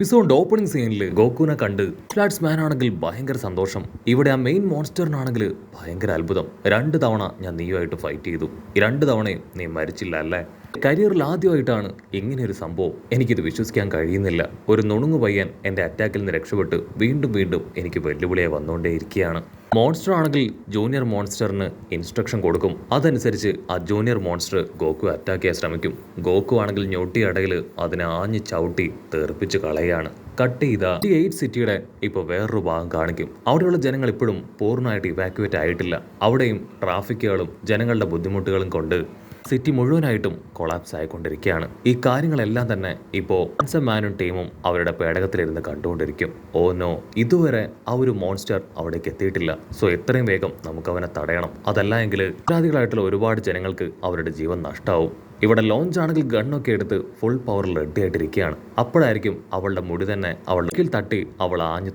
Episode opening സീനിൽ ഗോകുവിനെ കണ്ട് flats മാൻ ആണെങ്കിൽ ഭയങ്കര സന്തോഷം. ഇവിടെ ആ മെയിൻ മോൺസ്റ്ററിനാണെങ്കിൽ ഭയങ്കര അത്ഭുതം. 2 തവണ ഞാൻ നീയുമായിട്ട് ഫൈറ്റ് ചെയ്തു. ഈ 2 തവണയും നീ മരിച്ചില്ല അല്ലേ? കരിയറിൽ ആദ്യമായിട്ടാണ് ഇങ്ങനെയൊരു സംഭവം. എനിക്കിത് വിശ്വസിക്കാൻ കഴിയുന്നില്ല. ഒരു നുണുങ്ങു പയ്യൻ എൻ്റെ അറ്റാക്കിൽ നിന്ന് രക്ഷപ്പെട്ട് വീണ്ടും വീണ്ടും എനിക്ക് വെല്ലുവിളിയായി വന്നുകൊണ്ടേയിരിക്കുകയാണ്. മോൺസ്റ്റർ ആണെങ്കിൽ ജൂനിയർ മോൺസ്റ്ററിന് ഇൻസ്ട്രക്ഷൻ കൊടുക്കും. അതനുസരിച്ച് ആ ജൂനിയർ മോൺസ്റ്റർ ഗോകു അറ്റാക്ക് ചെയ്യാൻ ശ്രമിക്കും. ഗോകു ആണെങ്കിൽ ഞൊട്ടി അടയിൽ അതിനെ ആഞ്ഞ് ചവിട്ടി തെറിപ്പിച്ച് കളയാണ്. കട്ട് ചെയ്ത 8 സിറ്റിയുടെ ഇപ്പോൾ വേറൊരു ഭാഗം കാണിക്കും. അവിടെയുള്ള ജനങ്ങൾ ഇപ്പോഴും പൂർണ്ണമായിട്ട് ഇവാക്യുവേറ്റ് ആയിട്ടില്ല. അവിടെയും ട്രാഫിക്കുകളും ജനങ്ങളുടെ ബുദ്ധിമുട്ടുകളും കൊണ്ട് സിറ്റി മുഴുവനായിട്ടും കൊളാപ്സ് ആയിക്കൊണ്ടിരിക്കുകയാണ്. ഈ കാര്യങ്ങളെല്ലാം തന്നെ ഇപ്പോൾ മാനും ടീമും അവരുടെ പേടകത്തിലിരുന്ന് കണ്ടുകൊണ്ടിരിക്കും. ഓ നോ, ഇതുവരെ ആ ഒരു മോൺസ്റ്റർ അവിടേക്ക് എത്തിയിട്ടില്ല. സോ എത്രയും വേഗം നമുക്ക് അവനെ തടയണം. അതല്ല എങ്കിൽ നിരപരാധികളായിട്ടുള്ള ഒരുപാട് ജനങ്ങൾക്ക് അവരുടെ ജീവൻ നഷ്ടമാവും. ഇവിടെ ലോഞ്ച് ആണെങ്കിൽ ഗണ്ണൊക്കെ എടുത്ത് ഫുൾ പവറിൽ റെഡി ആയിട്ടിരിക്കുകയാണ്. അപ്പോഴായിരിക്കും അവളുടെ മുടി തന്നെ അവളുടെ കീഴിൽ തട്ടി അവൾ ആഞ്ഞു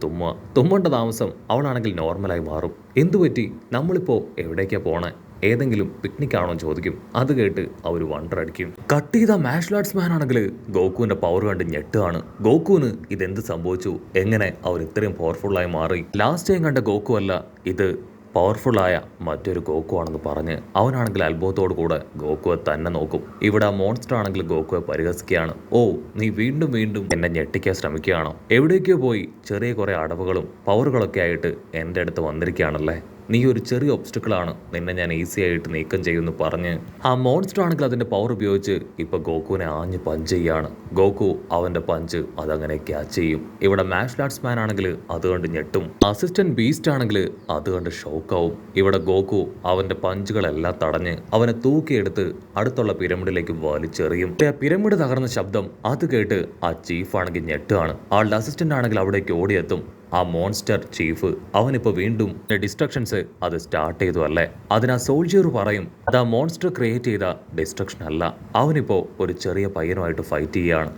തുമ്മേണ്ട താമസം അവളാണെങ്കിൽ നോർമലായി മാറും. എന്തുപറ്റി? നമ്മളിപ്പോൾ എവിടേക്കാ പോണേ? ഏതെങ്കിലും പിക്നിക് ആണോ ചോദിക്കും. അത് കേട്ട് അവർ വണ്ടർ അടിക്കും. കട്ട് ചെയ്ത മാർഷൽ ആർട്സ് മാൻ ആണെങ്കിൽ ഗോകുവിന്റെ പവർ കണ്ട് ഞെട്ടുകയാണ്. ഗോകുവിന് ഇതെന്ത് സംഭവിച്ചു? എങ്ങനെ അവർ ഇത്രയും പവർഫുള്ളായി മാറി? ലാസ്റ്റ് ടൈം കണ്ട ഗോകു അല്ല ഇത്, പവർഫുള്ളായ മറ്റൊരു ഗോകു ആണെന്ന് പറഞ്ഞ് അവനാണെങ്കിൽ അത്ഭുതത്തോടു കൂടെ ഗോകുവെ തന്നെ നോക്കും. ഇവിടെ മോൺസ്റ്റർ ആണെങ്കിൽ ഗോകുവെ പരിഹസിക്കുകയാണ്. ഓ, നീ വീണ്ടും വീണ്ടും എന്നെ ഞെട്ടിക്കാൻ ശ്രമിക്കുകയാണോ? എവിടേക്കോ പോയി ചെറിയ കുറെ അടവുകളും പവറുകളൊക്കെ ആയിട്ട് എൻ്റെ അടുത്ത് വന്നിരിക്കുകയാണല്ലേ? നീ ഒരു ചെറിയ ഒബ്സ്റ്റക്കിളാണ്, നിന്നെ ഞാൻ ഈസി ആയിട്ട് നീക്കം ചെയ്യുമെന്ന് പറഞ്ഞ് ആ മോൺസ്റ്റർ ആണെങ്കിൽ അതിന്റെ പവർ ഉപയോഗിച്ച് ഇപ്പൊ ഗോകുവിനെ ആഞ്ഞ് പഞ്ച് ചെയ്യാണ്. ഗോകു അവന്റെ പഞ്ച് അതങ്ങനെ ക്യാച്ച് ചെയ്യും. ഇവിടെ മാർഷൽ ആർട്സ് മാൻ ആണെങ്കിൽ അതുകൊണ്ട് ഞെട്ടും. അസിസ്റ്റന്റ് ബീസ്റ്റ് ആണെങ്കിൽ അതുകൊണ്ട് ഷോക്കാവും. ഇവിടെ ഗോകു അവന്റെ പഞ്ചുകളെല്ലാം തടഞ്ഞ് അവനെ തൂക്കിയെടുത്ത് അടുത്തുള്ള പിരമിഡിലേക്ക് വലിച്ചെറിയും. പിരമിഡ് തകർന്ന ശബ്ദം അത് കേട്ട് ആ ചീഫ് ആണെങ്കിൽ ഞെട്ടുകയാണ്. ആളുടെ അസിസ്റ്റന്റ് ആണെങ്കിൽ അവിടേക്ക് ഓടിയെത്തും. ആ മോൺസ്റ്റർ ചീഫ് അവനിപ്പോൾ വീണ്ടും ഡിസ്ട്രക്ഷൻസ് അത് സ്റ്റാർട്ട് ചെയ്തു അല്ലേ? അതിനാ സോൾജിയർ പറയും അത് ആ മോൺസ്റ്റർ ക്രിയേറ്റ് ചെയ്ത ഡിസ്ട്രക്ഷൻ അല്ല, അവനിപ്പോൾ ഒരു ചെറിയ പയ്യനുമായിട്ട് ഫൈറ്റ് ചെയ്യുകയാണ്.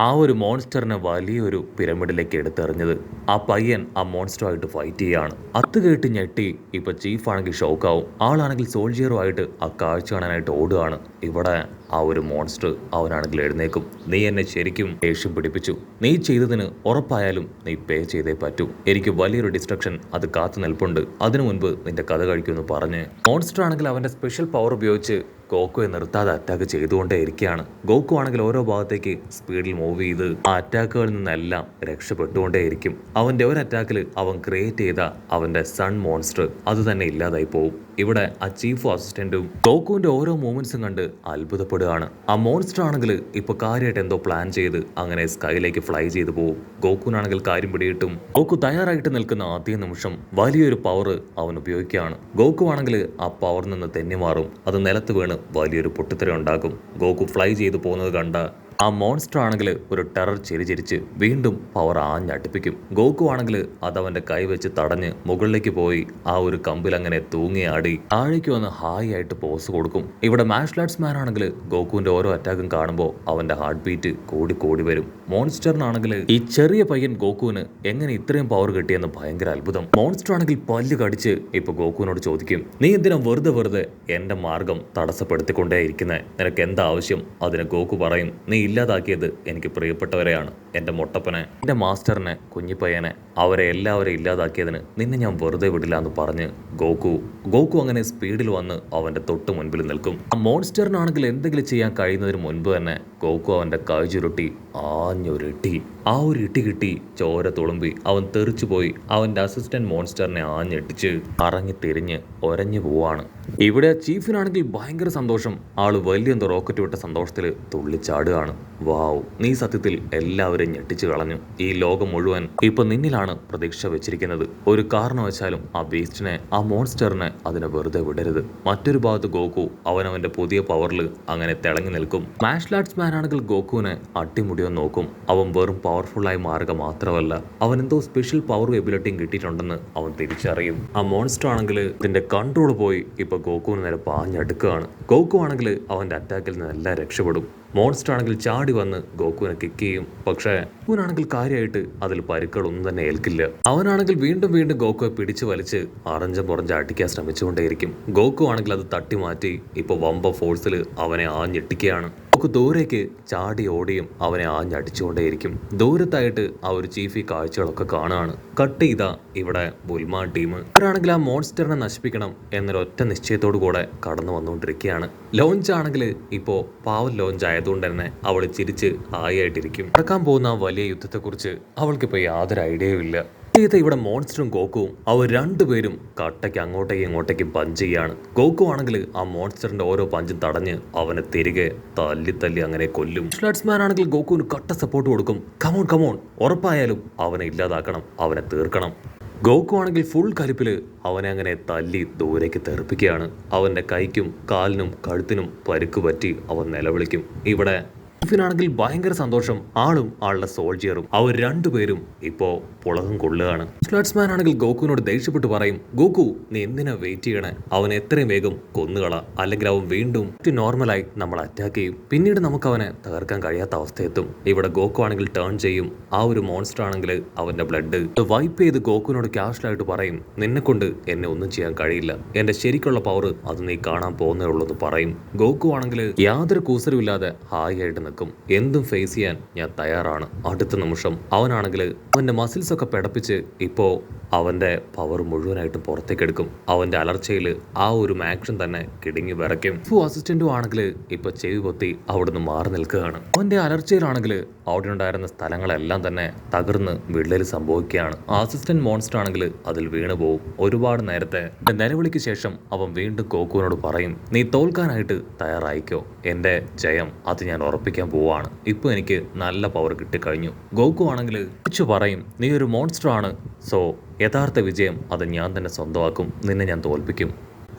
ആ ഒരു മോൺസ്റ്ററിനെ വലിയൊരു പിരമിഡിലേക്ക് എടുത്തെറിഞ്ഞത് ആ പയ്യൻ ആ മോൺസ്റ്ററുമായിട്ട് ഫൈറ്റ് ചെയ്യുകയാണ്. അത് കേട്ട് ഞെട്ടി ഇപ്പൊ ചീഫ് ആണെങ്കിൽ ഷോക്കാവും. ആളാണെങ്കിൽ സോൾജിയറുമായിട്ട് ആ കാഴ്ച കാണാനായിട്ട് ഓടുകയാണ്. ഇവിടെ ആ ഒരു മോൺസ്റ്റർ അവനാണെങ്കിൽ എഴുന്നേക്കും. നീ എന്നെ ശരിക്കും ദേഷ്യം പിടിപ്പിച്ചു. നീ ചെയ്തതിന് ഉറപ്പായാലും നീ പേ ചെയ്തേ പറ്റൂ. എനിക്ക് വലിയൊരു ഡിസ്ട്രക്ഷൻ അത് കാത്തു നിൽപ്പുണ്ട്. അതിനു മുൻപ് നിന്റെ കഥ കഴിക്കുമെന്ന് പറഞ്ഞ് മോൺസ്റ്റർ ആണെങ്കിൽ അവന്റെ സ്പെഷ്യൽ പവർ ഉപയോഗിച്ച് ഗോകുവെ നിർത്താതെ അറ്റാക്ക് ചെയ്തുകൊണ്ടേ ഇരിക്കുകയാണ്. ഗോകു ആണെങ്കിൽ ഓരോ ഭാഗത്തേക്ക് സ്പീഡിൽ മൂവ് ചെയ്ത് ആ അറ്റാക്കുകളിൽ നിന്നെല്ലാം രക്ഷപ്പെട്ടുകൊണ്ടേയിരിക്കും. അവന്റെ ഒരു അറ്റാക്കിൽ അവൻ ക്രിയേറ്റ് ചെയ്ത അവന്റെ സൺ മോൺസ്റ്റർ അത് തന്നെ ഇല്ലാതായി പോവും. ഇവിടെ ആ ചീഫ് അസിസ്റ്റന്റും ഗോകുവിന്റെ ഓരോ മൂവ്മെന്റ്സും കണ്ട് അത്ഭുതപ്പെടുകയാണ്. ആ മോൺസ്റ്റർ ആണെങ്കിൽ ഇപ്പൊ കാര്യമായിട്ട് എന്തോ പ്ലാൻ ചെയ്ത് അങ്ങനെ സ്കൈയിലേക്ക് ഫ്ലൈ ചെയ്തു പോവും. ഗോകുവിനാണെങ്കിൽ കാര്യം പിടിയിട്ടും ഗോകു തയ്യാറായിട്ട് നിൽക്കുന്ന ആദ്യ നിമിഷം വലിയൊരു പവർ അവൻ ഉപയോഗിക്കുകയാണ്. ഗോകു ആണെങ്കിൽ ആ പവറിൽ നിന്ന് തെന്നി മാറും. അത് നിലത്ത് വീണ് വലിയൊരു പൊട്ടിത്തെറി ഉണ്ടാക്കും. ഗോകു ഫ്ലൈ ചെയ്തു പോകുന്നത് കണ്ട ആ മോൺസ്റ്റർ ആണെങ്കിൽ ഒരു ടെറർ ചിരിച്ചിരിച്ച് വീണ്ടും പവർ ആഞ്ഞടിപ്പിക്കും. ഗോകു ആണെങ്കിൽ അതവന്റെ കൈ വെച്ച് തടഞ്ഞ് മുകളിലേക്ക് പോയി ആ ഒരു കമ്പിൽ അങ്ങനെ തൂങ്ങിയാടി താഴേക്ക് വന്ന് ഹായ് ആയിട്ട് പോസ് കൊടുക്കും. ഇവിടെ മാർഷൽ ആർട്സ് മാൻ ആണെങ്കിൽ ഗോകുവിന്റെ ഓരോ അറ്റാക്കും കാണുമ്പോൾ അവന്റെ ഹാർട്ട് ബീറ്റ് കൂടി വരും. മോൺസ്റ്ററിനാണെങ്കിൽ ഈ ചെറിയ പയ്യൻ ഗോകുവിന് എങ്ങനെ ഇത്രയും പവർ കിട്ടിയെന്ന് ഭയങ്കര അത്ഭുതം. മോൺസ്റ്റർ ആണെങ്കിൽ പല്ല് കടിച്ച് ഇപ്പൊ ഗോകുവിനോട് ചോദിക്കും, നീ എന്തിനാ വെറുതെ എന്റെ മാർഗം തടസ്സപ്പെടുത്തിക്കൊണ്ടേ ഇരിക്കുന്നേ? നിനക്ക് എന്താ ആവശ്യം? അതിന് ഗോകു പറയും, നീ ഇല്ലാതാക്കിയത് എനിക്ക് പ്രിയപ്പെട്ടവരെയാണ്, എൻ്റെ മൊട്ടപ്പനെ, എൻ്റെ മാസ്റ്ററിനെ, കുഞ്ഞിപ്പയ്യനെ, അവരെ എല്ലാവരെയും ഇല്ലാതാക്കിയതിന് നിന്നെ ഞാൻ വെറുതെ വിടില്ല എന്ന് പറഞ്ഞ് ഗോകു അങ്ങനെ സ്പീഡിൽ വന്ന് അവൻ്റെ തൊട്ട് മുൻപിൽ നിൽക്കും. ആ മോൺസ്റ്ററിനാണെങ്കിൽ എന്തെങ്കിലും ചെയ്യാൻ കഴിയുന്നതിന് മുൻപ് തന്നെ ഗോകു അവൻ്റെ കൈ ചുരുട്ടി ആഞ്ഞൊരിട്ടി. ആ ഒരു ഇട്ടി കിട്ടി ചോര തുളുമ്പി അവൻ തെറിച്ചു പോയി അവൻ്റെ അസിസ്റ്റന്റ് മോൺസ്റ്ററിനെ ആഞ്ഞെട്ടിച്ച് അറങ്ങി തിരിഞ്ഞ് ഒരഞ്ഞു പോവാണ്. ഇവിടെ ചീഫിനാണെങ്കിൽ ഭയങ്കര സന്തോഷം. ആള് വലിയ റോക്കറ്റ് വിട്ട സന്തോഷത്തിൽ തുള്ളിച്ചാടുകയാണ്. വാവ്, നീ സത്യത്തിൽ എല്ലാവരെയും ഞെട്ടിച്ചു കളഞ്ഞു. ഈ ലോകം മുഴുവൻ ഇപ്പൊ നിന്നിലാണ് പ്രതീക്ഷ വെച്ചിരിക്കുന്നത്. ഒരു കാരണവശാലും ആ ബീസ്റ്റിനെ, ആ മോൺസ്റ്ററിനെ അതിനെ വെറുതെ വിടരുത്. മറ്റൊരു ഭാഗത്ത് ഗോകു അവനവന്റെ പുതിയ പവറിൽ അങ്ങനെ തിളങ്ങി നിൽക്കും. മാർഷൽ ആർട്സ് മാൻ ആണെങ്കിൽ ഗോകുവിനെ അട്ടിമുടിയോ നോക്കും. അവൻ വെറും പവർഫുള്ളായി മാറുക മാത്രമല്ല, അവൻ എന്തോ സ്പെഷ്യൽ പവറും എബിലിറ്റിയും കിട്ടിയിട്ടുണ്ടെന്ന് അവൻ തിരിച്ചറിയും. ആ മോൺസ്റ്റർ ആണെങ്കിൽ ഇതിന്റെ കൺട്രോൾ പോയി ഇപ്പൊ ഗോകുവിന് നേരെ പാഞ്ഞടുക്കുകയാണ്. ഗോകു ആണെങ്കിൽ അവന്റെ അറ്റാക്കിൽ നിന്നെല്ലാം രക്ഷപ്പെടും. മോൺസ്റ്റർ ആണെങ്കിൽ ചാടി വന്ന് ഗോക്കുവിനെ കിക്ക് ചെയ്യും. പക്ഷേ ഗോക്കുവിനാണെങ്കിൽ കാര്യമായിട്ട് അതിൽ പരുക്കളൊന്നും തന്നെ ഏൽക്കില്ല. അവനാണെങ്കിൽ വീണ്ടും വീണ്ടും ഗോക്കുവെ പിടിച്ചു വലിച്ച് അറഞ്ചം പുറഞ്ച് അടിക്കാൻ ശ്രമിച്ചുകൊണ്ടേയിരിക്കും. ഗോക്കു ആണെങ്കിൽ അത് തട്ടി മാറ്റി ഇപ്പോൾ വമ്പ ഫോഴ്സിൽ അവനെ ആഞ്ഞെട്ടിക്കുകയാണ്. ഗോക്കു ദൂരേക്ക് ചാടി ഓടിയും അവനെ ആഞ്ഞടിച്ചുകൊണ്ടേയിരിക്കും. ദൂരത്തായിട്ട് ആ ഒരു ചീഫ് ഈ കാഴ്ചകളൊക്കെ കാണുകയാണ്. കട്ട് ചെയ്താ ഇവിടെ ബുൽമ ടീം അവരാണെങ്കിൽ ആ മോൺസ്റ്ററിനെ നശിപ്പിക്കണം എന്നൊരൊറ്റ നിശ്ചയത്തോടു കൂടെ കടന്നു വന്നുകൊണ്ടിരിക്കുകയാണ്. ലോഞ്ച് ആണെങ്കിൽ ഇപ്പോൾ പാവൽ ലോഞ്ച് ആയതുകൊണ്ട് തന്നെ അവൾ ചിരിച്ച് ഹായായിട്ടിരിക്കും. നടക്കാൻ പോകുന്ന വലിയ യുദ്ധത്തെക്കുറിച്ച് അവൾക്കിപ്പോൾ യാതൊരു ഐഡിയയും ഇല്ല. ഇവിടെ മോൺസ്റ്ററും ഗോക്കുവും അവർ രണ്ടുപേരും കട്ടയ്ക്ക് അങ്ങോട്ടേക്കും ഇങ്ങോട്ടേക്കും പഞ്ച് ചെയ്യാണ്. ഗോക്കു ആണെങ്കിൽ ആ മോൺസ്റ്ററിന്റെ ഓരോ പഞ്ചും തടഞ്ഞ് അവനെ തിരികെ തല്ലി അങ്ങനെ കൊല്ലും. മാൻ ആണെങ്കിൽ ഗോക്കുവിന് കട്ട സപ്പോർട്ട് കൊടുക്കും. കമോൺ ഉറപ്പായാലും അവനെ ഇല്ലാതാക്കണം, അവനെ തീർക്കണം. ഗോക്കു ആണെങ്കിൽ ഫുൾ കലിപ്പില് അവനെ അങ്ങനെ തല്ലി ദൂരേക്ക് തെറിപ്പിക്കുകയാണ്. അവന്റെ കൈക്കും കാലിനും കഴുത്തിനും പരുക്ക് പറ്റി അവൻ നിലവിളിക്കും. ഇവിടെ ാണെങ്കിൽ ഭയങ്കര സന്തോഷം. ആളും ആളുടെ സോൾജിയറും അവർ രണ്ടുപേരും ഇപ്പോ പുളകം കൊള്ളുകയാണ്. മാൻ ആണെങ്കിൽ ഗോക്കുവിനോട് ദേഷ്യപ്പെട്ട് പറയും, ഗോക്കു നീ എന്തിനാ വെയിറ്റ് ചെയ്യണേ? അവൻ എത്രയും വേഗം കൊന്നുകള, അല്ലെങ്കിൽ അവൻ വീണ്ടും നോർമലായി നമ്മൾ അറ്റാക്ക് ചെയ്യും. പിന്നീട് നമുക്ക് അവനെ തകർക്കാൻ കഴിയാത്ത അവസ്ഥയെത്തും. ഇവിടെ ഗോക്കു ആണെങ്കിൽ ടേൺ ചെയ്യും. ആ ഒരു മോൺസ്റ്റർ ആണെങ്കിൽ അവന്റെ ബ്ലഡ് വൈപ്പ് ചെയ്ത് ഗോക്കുവിനോട് ക്യാഷ്വലായിട്ട് പറയും, നിന്നെ കൊണ്ട് എന്നെ ഒന്നും ചെയ്യാൻ കഴിയില്ല, എന്റെ ശരിക്കുള്ള പവർ അത് നീ കാണാൻ പോകുന്നേ ഉള്ളൂ എന്ന് പറയും. ഗോക്കു ആണെങ്കിൽ യാതൊരു കൂസലുമില്ലാതെ ഹായ് ആയിട്ട് നിൽക്കും. എന്തും ഫേസ് ചെയ്യാൻ ഞാൻ തയ്യാറാണ്. അടുത്ത നിമിഷം അവനാണെങ്കിൽ അവന്റെ മസിൽസ് ഒക്കെ പിടപ്പിച്ച് ഇപ്പോ അവന്റെ പവർ മുഴുവനായിട്ടും പുറത്തേക്ക് എടുക്കും. അവന്റെ അലർച്ചയിൽ ആ ഒരു ആക്ഷൻ തന്നെ കിടുങ്ങി വിറയ്ക്കും. അസിസ്റ്റന്റും ആണെങ്കിൽ ഇപ്പൊ ചെവി പൊത്തി അവിടുന്ന് മാറി നിൽക്കുകയാണ്. അവന്റെ അലർച്ചയിലാണെങ്കിൽ അവിടെ ഉണ്ടായിരുന്ന സ്ഥലങ്ങളെല്ലാം തന്നെ തകർന്ന് വിള്ളൽ സംഭവിക്കുകയാണ്. അസിസ്റ്റന്റ് മോൺസ്റ്റർ ആണെങ്കിൽ അതിൽ വീണു പോകും. ഒരുപാട് നേരത്തെ നിലവിളിക്ക് ശേഷം അവൻ വീണ്ടും ഗോക്കുവിനോട് പറയും, നീ തോൽക്കാനായിട്ട് തയ്യാറായിക്കോ, എന്റെ ജയം അത് ഞാൻ ഉറപ്പിക്കാൻ പോവാണ്. ഇപ്പൊ എനിക്ക് നല്ല പവർ കിട്ടിക്കഴിഞ്ഞു. ഗോക്കു ആണെങ്കിൽ പറയും, നീ ഒരു മോൺസ്റ്റർ ആണ്, സോ യഥാർത്ഥ വിജയം അത് ഞാൻ തന്നെ സ്വന്തമാക്കും, നിന്നെ ഞാൻ തോൽപ്പിക്കും.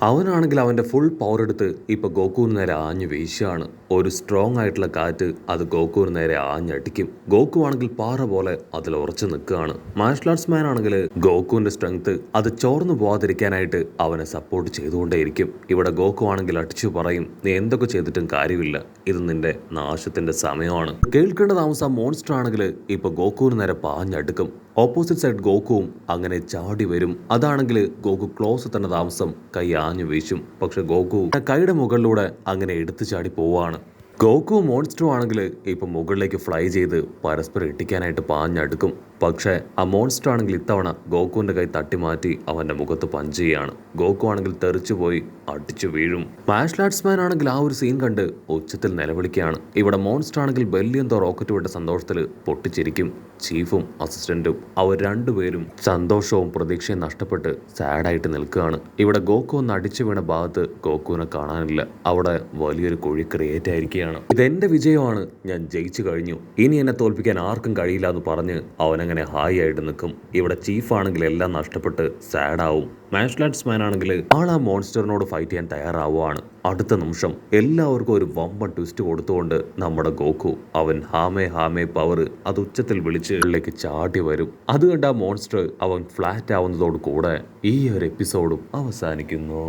അവനാണെങ്കിൽ അവൻ്റെ ഫുൾ പവർ എടുത്ത് ഇപ്പോൾ ഗോക്കുവിന് നേരെ ആഞ്ഞു വീശുകയാണ്. ഒരു സ്ട്രോങ് ആയിട്ടുള്ള കാറ്റ് അത് ഗോക്കുവിന് നേരെ ആഞ്ഞടിക്കും. ഗോക്കു ആണെങ്കിൽ പാറ പോലെ അതിൽ ഉറച്ചു നിൽക്കുകയാണ്. മാർഷൽ ആർട്സ് മാൻ ആണെങ്കിൽ ഗോക്കുവിൻ്റെ സ്ട്രെങ്ത് അത് ചോർന്നു പോകാതിരിക്കാനായിട്ട് അവനെ സപ്പോർട്ട് ചെയ്തുകൊണ്ടേയിരിക്കും. ഇവിടെ ഗോക്കു ആണെങ്കിൽ അടിച്ചു പറയും, നീ എന്തൊക്കെ ചെയ്തിട്ടും കാര്യമില്ല, ഇത് നിന്റെ നാശത്തിന്റെ സമയമാണ്. കേൾക്കേണ്ട താമസം മോൺസ്റ്റർ ആണെങ്കിൽ ഇപ്പോൾ ഗോക്കുവിന് നേരെ പാഞ്ഞടുക്കും. ഓപ്പോസിറ്റ് സൈഡ് ഗോക്കുവും അങ്ങനെ ചാടി വരും. അതാണെങ്കിൽ ഗോക്കു ക്ലോസ് തന്നെ താമസം കൈ ആഞ്ഞു വീശും. പക്ഷെ ഗോക്കു കൈയുടെ മുകളിലൂടെ അങ്ങനെ എടുത്തു ചാടി പോവാണ്. ഗോക്കു മോൺസ്റ്ററും ആണെങ്കിൽ ഇപ്പം മുകളിലേക്ക് ഫ്ലൈ ചെയ്ത് പരസ്പരം ഇട്ടിക്കാനായിട്ട് പാഞ്ഞടുക്കും. പക്ഷേ ആ മോൺസ്റ്റർ ആണെങ്കിൽ ഇത്തവണ ഗോക്കുവിന്റെ കൈ തട്ടി മാറ്റി അവന്റെ മുഖത്ത് പഞ്ച് ചെയ്യാണ്. ഗോക്കു ആണെങ്കിൽ തെറിച്ചു പോയി അടിച്ചു വീഴും. മാർഷൽ ആർട്സ് മാൻ ആണെങ്കിൽ ആ ഒരു സീൻ കണ്ട് ഉച്ചത്തിൽ നിലവിളിക്കുകയാണ്. ഇവിടെ മോൺസ്റ്റർ ആണെങ്കിൽ ബെല്ലിയെന്തോ റോക്കറ്റ് വിട്ട സന്തോഷത്തിൽ പൊട്ടിച്ചിരിക്കും. ചീഫും അസിസ്റ്റന്റും അവർ രണ്ടുപേരും സന്തോഷവും പ്രതീക്ഷയും നഷ്ടപ്പെട്ട് സാഡായിട്ട് നിൽക്കുകയാണ്. ഇവിടെ ഗോക്കു ഒന്ന് അടിച്ചു വീണ ഭാഗത്ത് ഗോക്കുവിനെ കാണാനില്ല. അവിടെ വലിയൊരു കുഴി ക്രിയേറ്റ് ആയിരിക്കുകയാണ്. ഇതെന്റെ വിജയമാണ്, ഞാൻ ജയിച്ചു കഴിഞ്ഞു, ഇനി എന്നെ തോൽപ്പിക്കാൻ ആർക്കും കഴിയില്ല എന്ന് പറഞ്ഞ് അവനങ്ങനെ ഹായ് ആയിട്ട് നിൽക്കും. ഇവിടെ ചീഫ് ആണെങ്കിൽ എല്ലാം നഷ്ടപ്പെട്ട് സാഡാവും. മാർഷൽ ആർട്സ് മാൻ ആണെങ്കിൽ ആൾ ആ മോൺസ്റ്ററിനോട് ഫൈറ്റ് ചെയ്യാൻ തയ്യാറാവുകയാണ്. അടുത്ത നിമിഷം എല്ലാവർക്കും ഒരു വമ്പൻ ട്വിസ്റ്റ് കൊടുത്തുകൊണ്ട് നമ്മുടെ ഗോക്കു അവൻ ഹാമേ പവർ അത് ഉച്ചത്തിൽ വിളിച്ച് ഉള്ളിലേക്ക് ചാടി വരും. അത് കണ്ട ആ മോൺസ്റ്റർ അവൻ ഫ്ലാറ്റ് ആവുന്നതോട് കൂടെ ഈ ഒരു എപ്പിസോഡും അവസാനിക്കുന്നു.